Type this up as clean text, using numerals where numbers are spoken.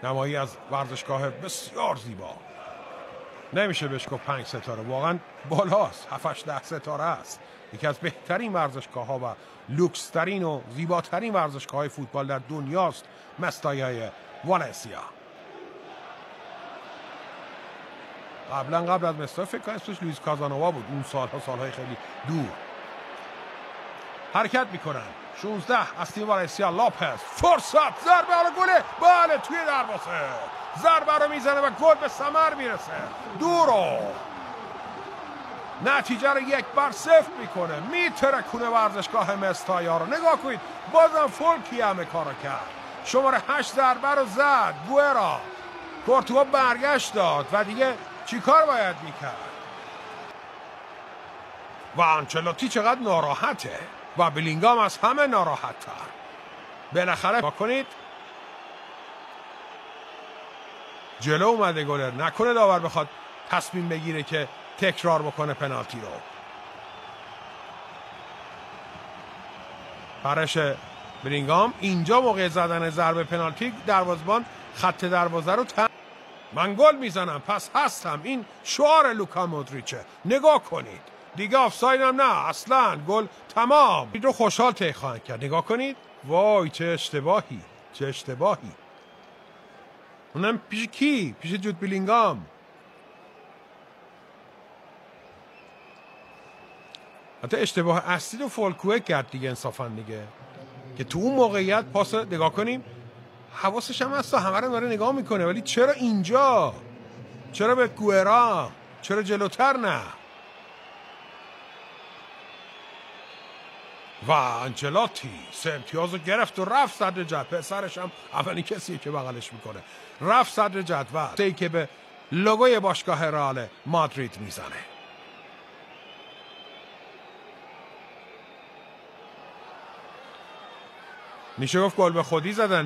نمایی از ورزشگاه بسیار زیبا. نمیشه بهش گفت 5 ستاره، واقعا بالاست، 7-10 ستاره است. یکی از بهترین ورزشگاه ها و لوکس ترین و زیباترین ورزشگاه های فوتبال در دنیاست مستایای والنسیا. قبل از مستای فکر کنم اسمش لوئیس کازانووا بود، اون سالهای خیلی دور. حرکت میکنن 16 از تیم والنسیا. لاپز فرصت، ضربه، حالا گله، بله توی دروازه، ضربه رو میزنه و گل به ثمر میرسه. دورو نتیجه رو 1-0 میکنه، میترکونه ورزشگاه مستایا رو. نگاه کنید بازم فولکی همه کارو کرد. شماره 8 ضربه رو زد، گوئرا کورتوا برگشت داد و دیگه چیکار باید میکرد؟ و آنچلوتی چقدر ناراحته و بلینگام از همه ناراحت تر. بالاخره با کنید جلو اومده گلر، نکنه داور بخواد تصمیم بگیره که تکرار بکنه پنالتی رو. پرش بلینگام اینجا موقع زدن ضربه پنالتی دروازه‌بان خط دروازه رو من گل میزنم پس هستم، این شعار لوکا مودریچه. نگاه کنید دیگه آفساید هم نه، اصلا گل تمام. این رو خوشحال طی خواهند کرد. نگاه کنید وای چه اشتباهی. اونم پیش کی؟ پیش جود بلینگام. حتی اشتباه اصلی رو فولکوه کرد دیگه، انصافا دیگه، که تو اون موقعیت پاس. نگاه کنیم حواسش هم هست، همه رو داره نگاه میکنه، ولی چرا اینجا؟ چرا به گوئرا؟ چرا جلوتر نه؟ و آنچلوتی 3 امتیاز رو گرفت و رفت صدر جدول. پسرش هم اولین کسیه که بغلش میکنه، رفت صدر جدول که به لوگوی باشگاه رئال مادرید میزنه. میشه گفت گل به خودی زدن.